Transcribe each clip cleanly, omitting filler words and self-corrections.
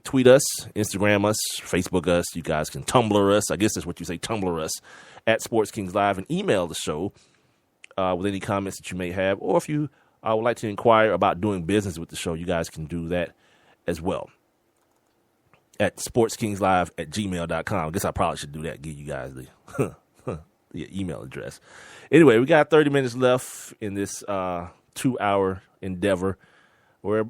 tweet us, Instagram us, Facebook us. You guys can Tumblr us. I guess that's what you say, Tumblr us, at Sports Kings Live, and email the show with any comments that you may have. Or if you would like to inquire about doing business with the show, you guys can do that as well at sportskingslive@gmail.com. I guess I probably should do that, give you guys the email address. Anyway, we got 30 minutes left in this 2-hour endeavor. We're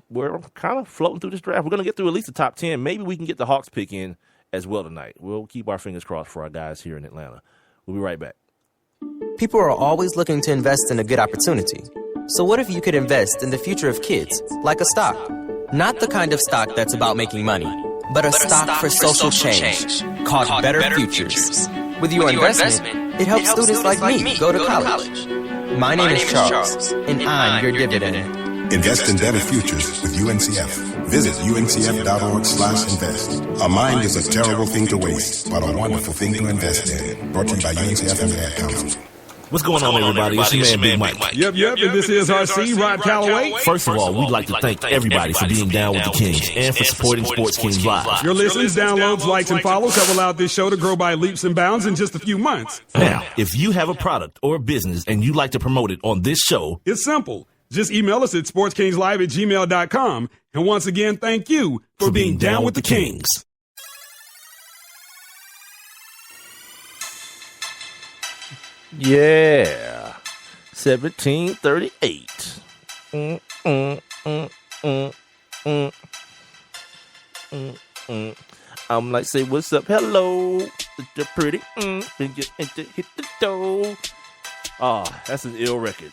kind of floating through this draft. We're going to get through at least the top 10. Maybe we can get the Hawks pick in as well tonight. We'll keep our fingers crossed for our guys here in Atlanta. We'll be right back. People are always looking to invest in a good opportunity. So what if you could invest in the future of kids, like a stock? Not the kind of stock that's about making money, but a stock for social change called Better Futures. With your investment, it helps students like me go to college. My name is Charles, and I'm your dividend. Invest in better futures with UNCF. Visit uncf.org/invest. A mind is a terrible thing to waste, but a wonderful thing to invest in. Brought to you by UNCF and the Ad Council. What's going on, everybody? It's your man, Big Mike. Yep, and this is RC, Rod Calloway. First of all, we'd like to thank everybody for being down with the Kings and for supporting Sports Kings Live. Your listens, downloads, likes, and follows have allowed this show to grow by leaps and bounds in just a few months. Now, if you have a product or a business and you'd like to promote it on this show, it's simple. Just email us at sportskingslive@gmail.com. And once again, thank you for being down with the Kings. Yeah. 1738. I'm like, say, what's up? Hello. You're pretty. Hit the door. Oh, that's an ill record.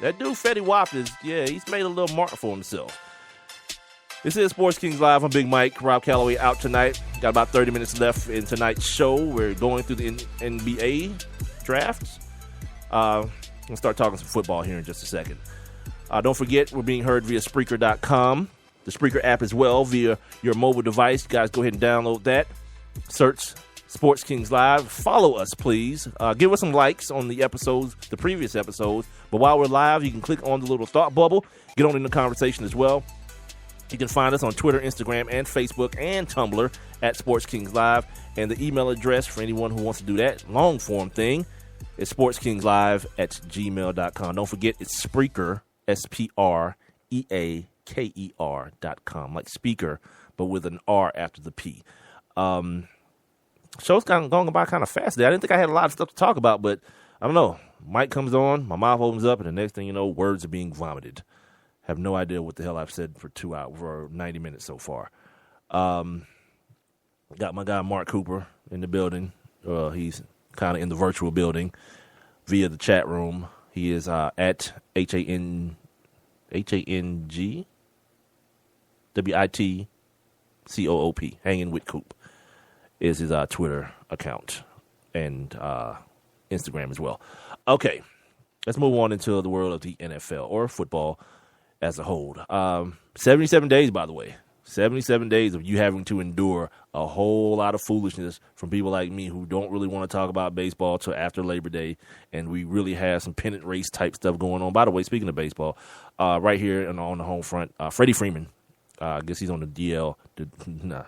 That dude, Fetty Wap, he's made a little mark for himself. This is Sports Kings Live. I'm Big Mike. Rob Calloway out tonight. Got about 30 minutes left in tonight's show. We're going through the NBA drafts. We'll start talking some football here in just a second. Don't forget, we're being heard via Spreaker.com, the Spreaker app as well, via your mobile device. You guys go ahead and download that. Search Sports Kings Live. Follow us, please. Give us some likes on the episodes, the previous episodes. But while we're live, you can click on the little thought bubble. Get on in the conversation as well. You can find us on Twitter, Instagram, and Facebook, and Tumblr at Sports Kings Live. And the email address for anyone who wants to do that long form thing is sportskingslive@gmail.com. Don't forget, it's Spreaker, SPREAKER.com, like speaker, but with an R after the P. Show's going by kind of fast there. I didn't think I had a lot of stuff to talk about, but I don't know. Mic comes on, my mouth opens up, and the next thing you know, words are being vomited. Have no idea what the hell I've said for 2 hours, for 90 minutes so far. Got my guy Mark Cooper in the building. He's kind of in the virtual building via the chat room. He is at HANGWITCOOP, hanging with Coop is his Twitter account and Instagram as well. Okay, let's move on into the world of the NFL or football as a whole. 77 days, by the way. 77 days of you having to endure a whole lot of foolishness from people like me who don't really want to talk about baseball till after Labor Day, and we really have some pennant race type stuff going on. By the way, speaking of baseball, right here on the home front, Freddie Freeman, I guess he's on the DL.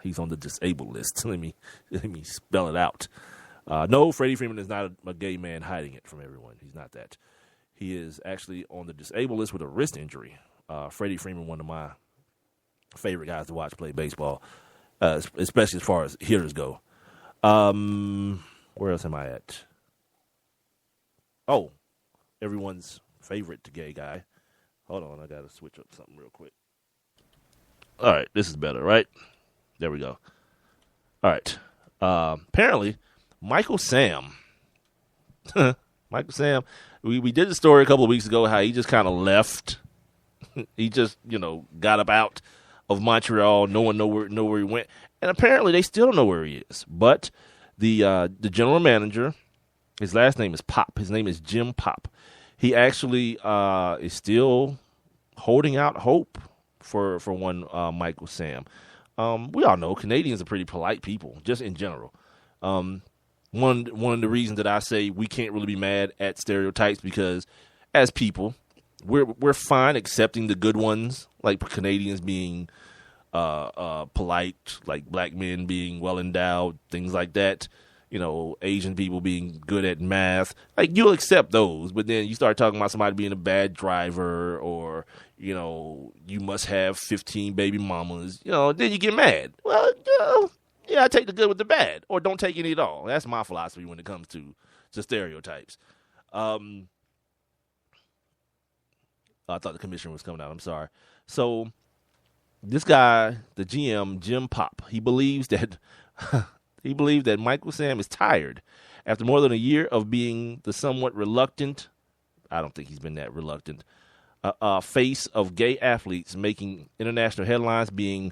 He's on the disabled list. Let me spell it out. No, Freddie Freeman is not a gay man hiding it from everyone. He's not that. He is actually on the disabled list with a wrist injury. Freddie Freeman, one of my favorite guys to watch play baseball, especially as far as hitters go. Where else am I at? Oh, everyone's favorite gay guy. Hold on, I got to switch up something real quick. All right, this is better, right? There we go. All right. Apparently, Michael Sam. Michael Sam, we did the story a couple of weeks ago how he just kind of left. He just, got up out of Montreal. No one know where he went. And apparently they still don't know where he is. But the general manager, his last name is Pop. His name is Jim Pop. He actually is still holding out hope for one Michael Sam. We all know Canadians are pretty polite people, just in general. One of the reasons that I say we can't really be mad at stereotypes because as people, we're fine accepting the good ones, like Canadians being polite, like black men being well endowed, things like that. Asian people being good at math. Like, you'll accept those, but then you start talking about somebody being a bad driver, or you must have 15 baby mamas. Then you get mad. Well, yeah, I take the good with the bad, or don't take any at all. That's my philosophy when it comes to stereotypes. I thought the commissioner was coming out. I'm sorry. So this guy, the GM, Jim Pop, he believes that Michael Sam is tired after more than a year of being the somewhat reluctant. I don't think he's been that reluctant. Face of gay athletes making international headlines, being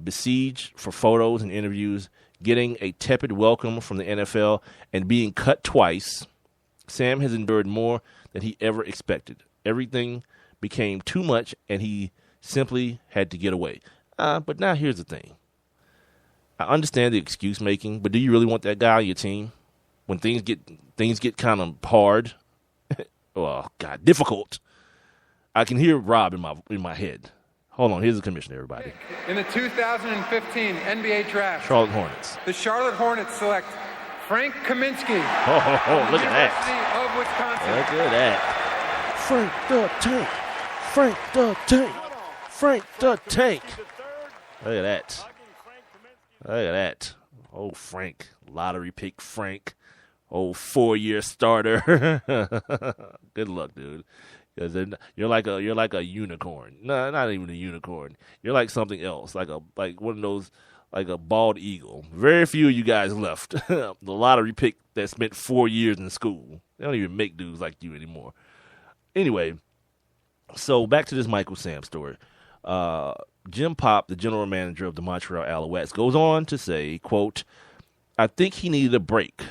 besieged for photos and interviews, getting a tepid welcome from the NFL, and being cut twice. Sam has endured more than he ever expected. Everything became too much, and he simply had to get away. But now here's the thing. I understand the excuse making, but do you really want that guy on your team when things get kind of hard? Well, God, difficult. I can hear Rob in my head. Hold on, here's the commissioner, everybody. In the 2015 NBA draft, Charlotte Hornets. The Charlotte Hornets select Frank Kaminsky. Oh, look at that. Of Wisconsin. Look at that. Frank the Tank. Frank the Tank. Frank the Tank. Look at that. Look at that. Oh, Frank. Lottery pick Frank. Oh, 4-year starter. Good luck, dude. You're like a unicorn. No, not even a unicorn. You're like something else. Like one of those, like a bald eagle. Very few of you guys left. The lottery pick that spent 4 years in school. They don't even make dudes like you anymore. Anyway, so back to this Michael Sam story. Jim Pop, the general manager of the Montreal Alouettes, goes on to say, quote, "I think he needed a break.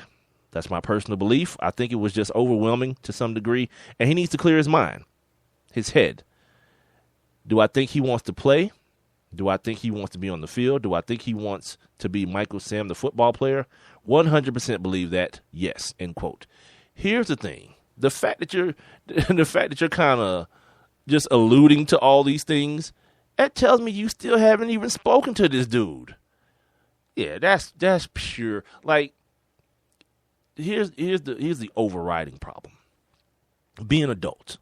That's my personal belief. I think it was just overwhelming to some degree, and he needs to clear his mind, his head. Do I think he wants to play? Do I think he wants to be on the field? Do I think he wants to be Michael Sam, the football player? 100% believe that, yes," end quote. Here's the thing. The fact that you're kind of just alluding to all these things, that tells me you still haven't even spoken to this dude. Yeah, that's pure. Like, here's the overriding problem. Being adult.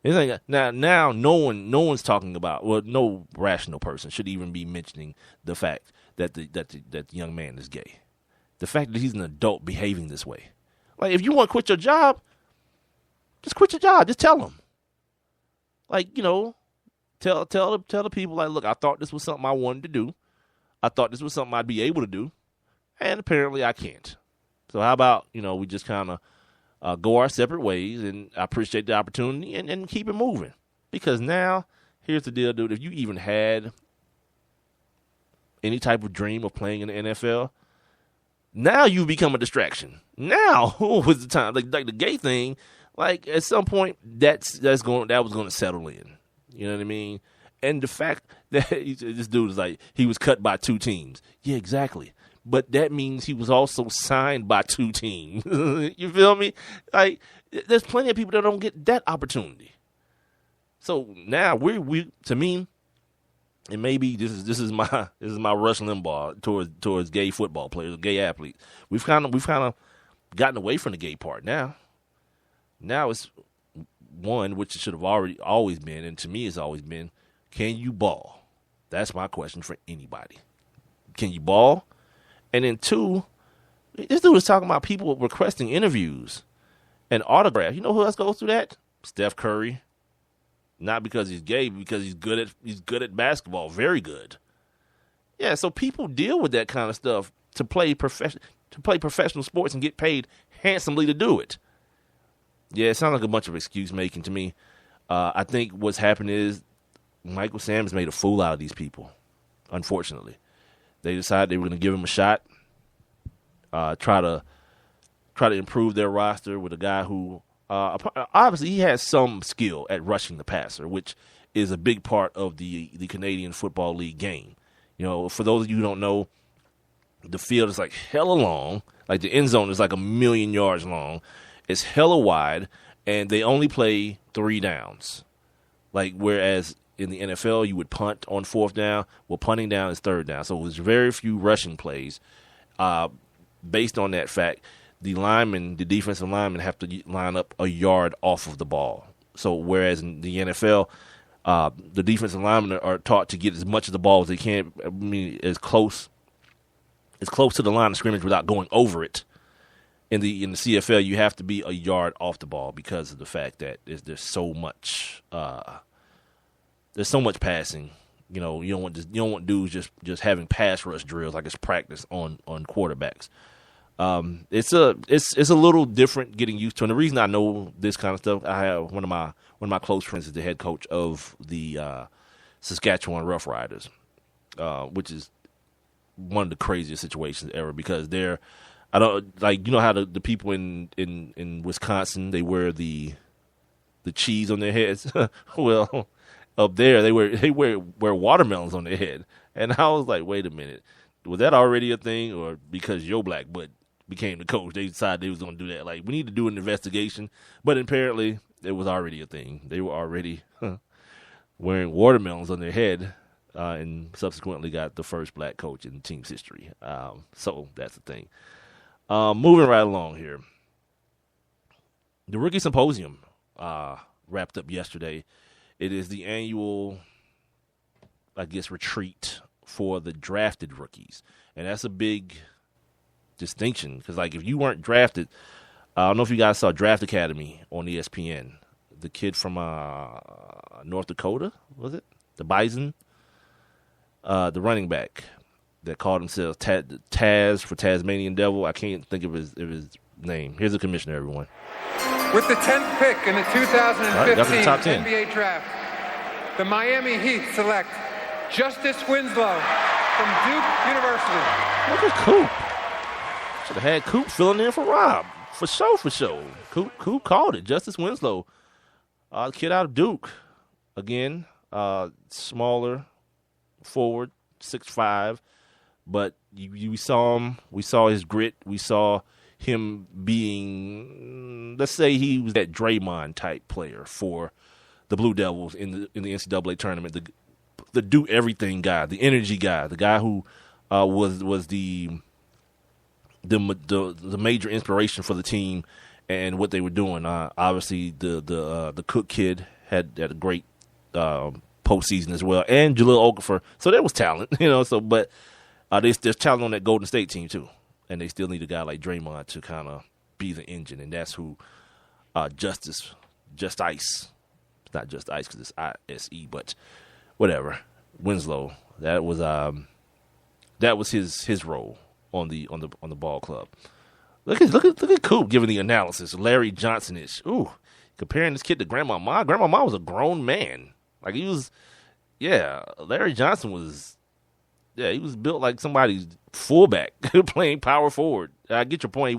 It's like, now no one's talking about, well, no rational person should even be mentioning the fact that the young man is gay. The fact that he's an adult behaving this way. Like, if you want to quit your job, just quit your job. Just tell them. Like, tell the people, like, look, I thought this was something I wanted to do. I thought this was something I'd be able to do, and apparently I can't. So how about, we just kind of go our separate ways, and I appreciate the opportunity, and keep it moving. Because now, here's the deal, dude. If you even had any type of dream of playing in the NFL, now you become a distraction. Now was the time. Like the gay thing, like at some point that was going to settle in. You know what I mean? And the fact that this dude is like, he was cut by 2 teams. Yeah, exactly. But that means he was also signed by 2 teams. You feel me? Like, there's plenty of people that don't get that opportunity. So now we to me, and maybe this is my Rush Limbaugh towards gay football players, gay athletes. We've kind of gotten away from the gay part now. Now it's one, which it should have always been, and to me it's always been, can you ball? That's my question for anybody. Can you ball? And then 2, this dude was talking about people requesting interviews and autographs. You know who else goes through that? Steph Curry. Not because he's gay, because he's good at basketball, very good. Yeah, so people deal with that kind of stuff to play professional sports and get paid handsomely to do it. Yeah, it sounds like a bunch of excuse making to me. I think what's happened is Michael Sam has made a fool out of these people. Unfortunately, they decided they were going to give him a shot, try to improve their roster with a guy who. Obviously, he has some skill at rushing the passer, which is a big part of the Canadian Football League game. For those of you who don't know, the field is like hella long. Like the end zone is like 1,000,000 yards long. It's hella wide, and they only play 3 downs. Like, whereas in the NFL, you would punt on fourth down. Well, punting down is third down. So it was very few rushing plays. Based on that fact, the defensive linemen have to line up a yard off of the ball. So whereas in the NFL, the defensive linemen are taught to get as much of the ball as they can. I mean, as close to the line of scrimmage without going over it. In the CFL, you have to be a yard off the ball because of the fact that there's so much passing. You know, you don't want dudes just having pass rush drills like it's practice on quarterbacks. It's a little different getting used to. And the reason I know this kind of stuff, I have one of my close friends is the head coach of the Saskatchewan Rough Riders, which is one of the craziest situations ever because they're. I don't like how the people in Wisconsin, they wear the cheese on their heads. Well, up there they wear watermelons on their head, and I was like, wait a minute, was that already a thing, or because Joe Black but became the coach, they decided they was going to do that? Like, we need to do an investigation, but apparently it was already a thing. They were already wearing watermelons on their head, and subsequently got the first black coach in the team's history. So that's the thing. Moving right along here. The Rookie Symposium wrapped up yesterday. It is the annual, I guess, retreat for the drafted rookies. And that's a big distinction because, like, if you weren't drafted, I don't know if you guys saw Draft Academy on ESPN. The kid from North Dakota, was it? The Bison? The running back that called himself Taz for Tasmanian Devil. I can't think of his name. Here's the commissioner, everyone. With the 10th pick in the 2015 top 10. NBA draft, the Miami Heat select Justice Winslow from Duke University. Look at Coop. Should have had Coop filling in for Rob. For sure. Coop called it. Justice Winslow. Kid out of Duke. Again, smaller forward, 6'5". But we saw him. We saw his grit. We saw him being, let's say he was that Draymond type player for the Blue Devils in the NCAA tournament. The do everything guy, the energy guy, the guy who was the major inspiration for the team and what they were doing. Obviously, the Cook kid had a great postseason as well, and Jahlil Okafor. So there was talent, So, but there's talent on that Golden State team too, and they still need a guy like Draymond to kind of be the engine, and that's who Just Ice. It's not Just Ice because it's ISE, but whatever. Winslow. That was his role on the ball club. Look at Coop giving the analysis. Larry Johnson-ish. Ooh, comparing this kid to Grandmama. Grandmama was a grown man. Like Larry Johnson was. Yeah, he was built like somebody's fullback playing power forward. I get your point. He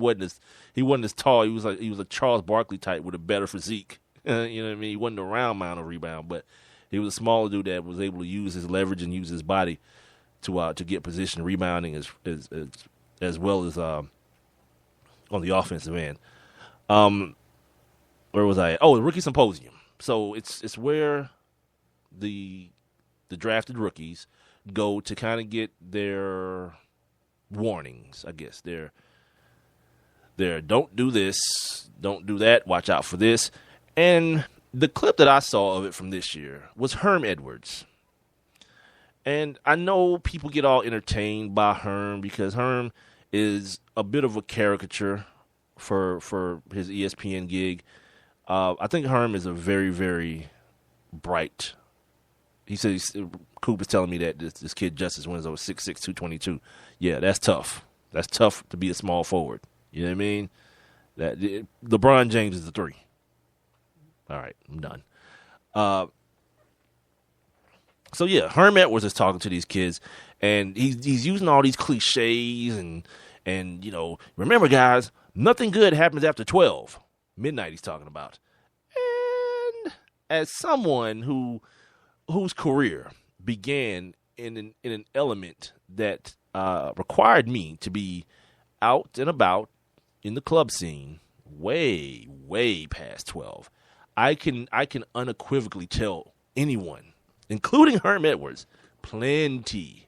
wasn't as tall. He was a Charles Barkley type with a better physique. You know what I mean? He wasn't a round mound of rebound, but he was a smaller dude that was able to use his leverage and use his body to get position, rebounding as well as on the offensive end. Where was I? Oh, the Rookie Symposium. So it's where the drafted rookies go to kind of get their warnings, I guess. Their don't do this, don't do that, watch out for this. And the clip that I saw of it from this year was Herm Edwards. And I know people get all entertained by Herm because Herm is a bit of a caricature for his ESPN gig. I think Herm is a very, very bright. He says, Coop is telling me that this kid Justice Winslow is 6'6", 222. Yeah, that's tough. That's tough to be a small forward. You know what I mean? That LeBron James is the 3. All right, I'm done. So yeah, Herm Edwards is talking to these kids, and he's using all these cliches and remember guys, nothing good happens after 12 midnight. He's talking about, and as someone whose career began in an element that required me to be out and about in the club scene way past 12. I can unequivocally tell anyone including Herm Edwards. Plenty.